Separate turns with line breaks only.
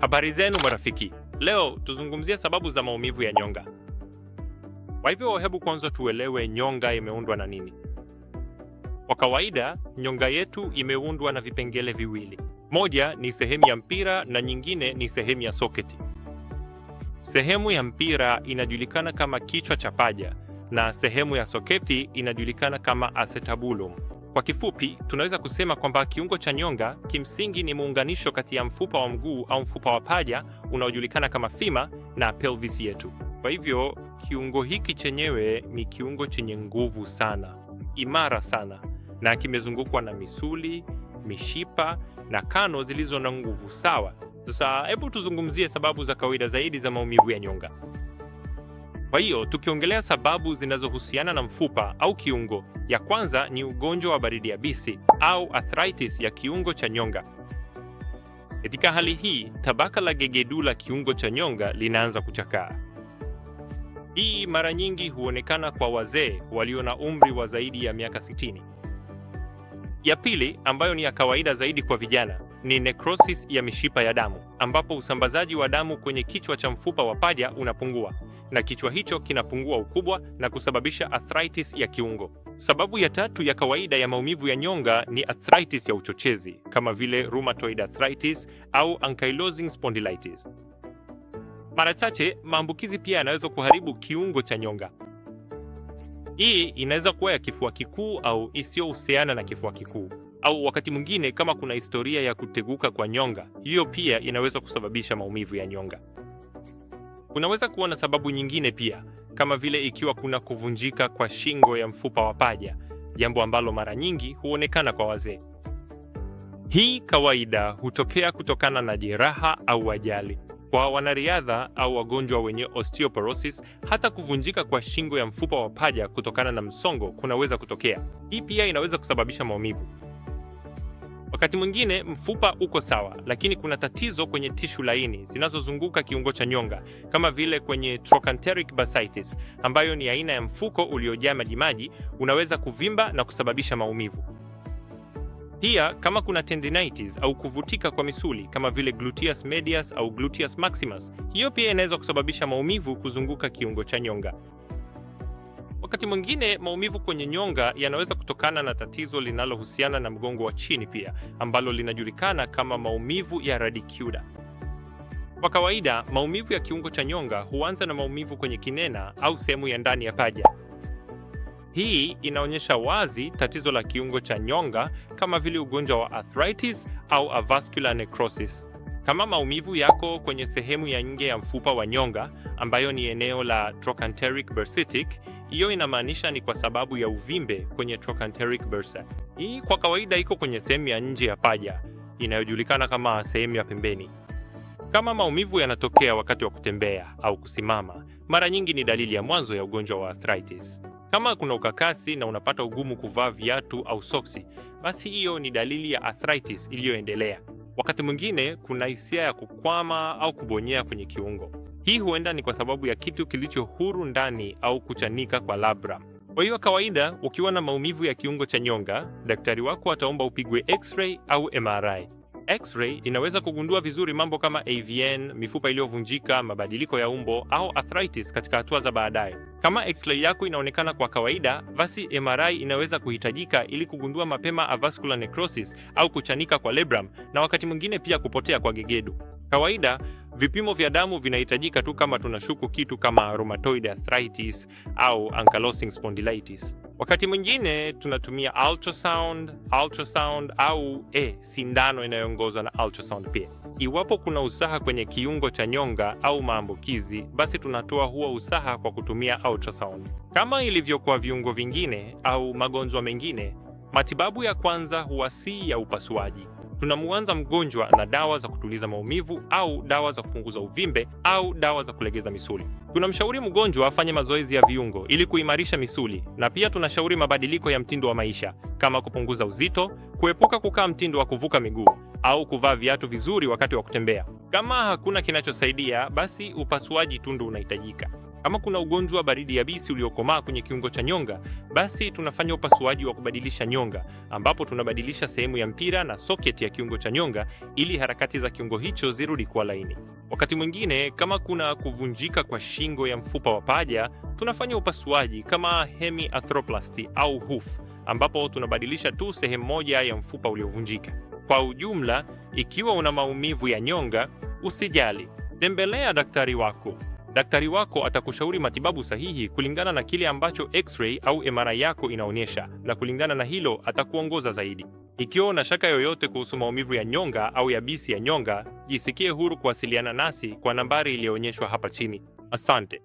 Habari zenu marafiki. Leo tuzungumzie sababu za maumivu ya nyonga. Kwa hivyo hebu kwanza tuelewe nyonga imeundwa na nini. Kwa kawaida, nyonga yetu imeundwa na vipengele viwili. Moja ni sehemu ya mpira na nyingine ni sehemu ya soketi. Sehemu ya mpira inajulikana kama kichwa cha paja na sehemu ya soketi inajulikana kama acetabulum. Kwa kifupi, tunaweza kusema kwamba kiungo cha nyonga kimsingi ni muunganisho kati ya mfupa wa mguu au mfupa wa paja unaojulikana kama femur na pelvis yetu. Kwa hivyo, kiungo hiki chenyewe ni kiungo chenye nguvu sana, imara sana, na kimezungukwa na misuli, mishipa na kano zilizo na nguvu sawa. Sasa hebu tuzungumzie sababu za kawaida zaidi za maumivu ya nyonga. Kwa hiyo, tukiongelea sababu zinazohusiana na mfupa au kiungo, ya kwanza ni ugonjwa wa baridi yabisi au arthritis ya kiungo cha nyonga. Katika hali hii, tabaka la gegedu la kiungo cha nyonga linaanza kuchakaa. Hii mara nyingi huonekana kwa wazee walio na umri wa zaidi ya miaka 60. Ya pili, ambayo ni ya kawaida zaidi kwa vijana, ni necrosis ya mishipa ya damu, ambapo usambazaji wa damu kwenye kichwa cha mfupa wa paja unapungua, na kichwa hicho kinapungua ukubwa na kusababisha arthritis ya kiungo. Sababu ya tatu ya kawaida ya maumivu ya nyonga ni arthritis ya uchochezi, kama vile rheumatoid arthritis au ankylosing spondylitis. Mara chache, maambukizi pia yanaweza kuharibu kiungo cha nyonga. Hii inaweza kuwa ya kifua kikuu au isiyohusiana na kifua kikuu. Au wakati mwingine kama kuna historia ya kuteguka kwa nyonga, hiyo pia inaweza kusababisha maumivu ya nyonga. Kunaweza kuwa na sababu nyingine pia, kama vile ikiwa kuna kuvunjika kwa shingo ya mfupa wa paja, jambo ambalo mara nyingi huonekana kwa wazee. Hii kawaida hutokea kutokana na jeraha au ajali. Kwa wanariadha au wagonjwa wenye osteoporosis, hata kuvunjika kwa shingo ya mfupa wa paja kutokana na msongo kunaweza kutokea. Hii pia inaweza kusababisha maumivu. Wakati mwingine mfupa uko sawa, lakini kuna tatizo kwenye tishu laini zinazozunguka kiungo cha nyonga, kama vile kwenye trochanteric bursitis, ambayo ni aina ya mfuko uliojaa majimaji, unaweza kuvimba na kusababisha maumivu. Pia, kama kuna tendinitis au kuvutika kwa misuli kama vile gluteus medius au gluteus maximus, hiyo pia inaweza kusababisha maumivu kuzunguka kiungo cha nyonga. Wakati mwingine maumivu kwenye nyonga yanaweza kutokana na tatizo linalohusiana na mgongo wa chini pia, ambalo linajulikana kama maumivu ya radicular. Kwa kawaida, maumivu ya kiungo cha nyonga huanza na maumivu kwenye kinena au sehemu ya ndani ya paja. Hii inaonyesha wazi tatizo la kiungo cha nyonga kama vile ugonjwa wa arthritis au avascular necrosis. Kama maumivu yako kwenye sehemu ya nje ya mfupa wa nyonga, ambayo ni eneo la trochanteric bursitic, hiyo inamaanisha ni kwa sababu ya uvimbe kwenye trochanteric bursa. Hii kwa kawaida iko kwenye sehemu ya nje ya paja, inayojulikana kama sehemu ya pembeni. Kama maumivu yanatokea wakati wa kutembea au kusimama, mara nyingi ni dalili ya mwanzo ya ugonjwa wa arthritis. Kama kuna ukakasi na unapata ugumu kuvaa viatu au soksi, basi hiyo ni dalili ya arthritis iliyoendelea. Wakati mwingine kuna hisia ya kukwama au kubonyea kwenye kiungo. Hii huenda ni kwa sababu ya kitu kilicho huru ndani au kuchanika kwa labrum. Kwa hiyo kawaida, ukiwa na maumivu ya kiungo cha nyonga, daktari wako ataomba upigwe X-ray au MRI. X-ray inaweza kugundua vizuri mambo kama AVN, mifupa iliyovunjika, mabadiliko ya umbo au arthritis katika hatua za baadaye. Kama X-ray yako inaonekana kwa kawaida, basi MRI inaweza kuhitajika ili kugundua mapema avascular necrosis au kuchanika kwa labrum, na wakati mwingine pia kupotea kwa gegedu. Kawaida, vipimo vya damu vinahitajika tu kama tunashuku kitu kama rheumatoid arthritis au ankylosing spondylitis. Wakati mwingine tunatumia ultrasound au sindano inayoongozwa na ultrasound pia. Iwapo kuna usaha kwenye kiungo cha nyonga au maambukizi, basi tunatoa huo usaha kwa kutumia ultrasound. Kama ilivyo kwa viungo vingine au magonjwa mengine, matibabu ya kwanza huwa si ya upasuaji. Tunamuanza mgonjwa na dawa za kutuliza maumivu au dawa za kupunguza uvimbe au dawa za kulegeza misuli. Tunamshauri mgonjwa afanye mazoezi ya viungo ili kuimarisha misuli, na pia tunashauri mabadiliko ya mtindo wa maisha kama kupunguza uzito, kuepuka kukaa mtindo wa kuvuka miguu au kuvaa viatu vizuri wakati wa kutembea. Kama hakuna kinachosaidia, basi upasuaji tu ndio unahitajika. Kama kuna ugonjwa wa baridi yabisi uliokomaa kwenye kiungo cha nyonga, basi tunafanya upasuaji wa kubadilisha nyonga, ambapo tunabadilisha sehemu ya mpira na soketi ya kiungo cha nyonga ili harakati za kiungo hicho zirudi kuwa laini. Wakati mwingine, kama kuna kuvunjika kwa shingo ya mfupa wa paja, tunafanya upasuaji kama hemiarthroplasty au HUF, ambapo tunabadilisha tu sehemu moja ya mfupa uliovunjika. Kwa ujumla, ikiwa una maumivu ya nyonga, usijali, tembelea daktari wako. Daktari wako atakushauri matibabu sahihi kulingana na kile ambacho X-ray au MRI yako inaonyesha, na kulingana na hilo atakuongoza zaidi. Ikiwa una shaka yoyote kuhusu maumivu ya nyonga au yabisi ya nyonga, jisikie huru kuwasiliana nasi kwa nambari iliyoonyeshwa hapa chini. Asante.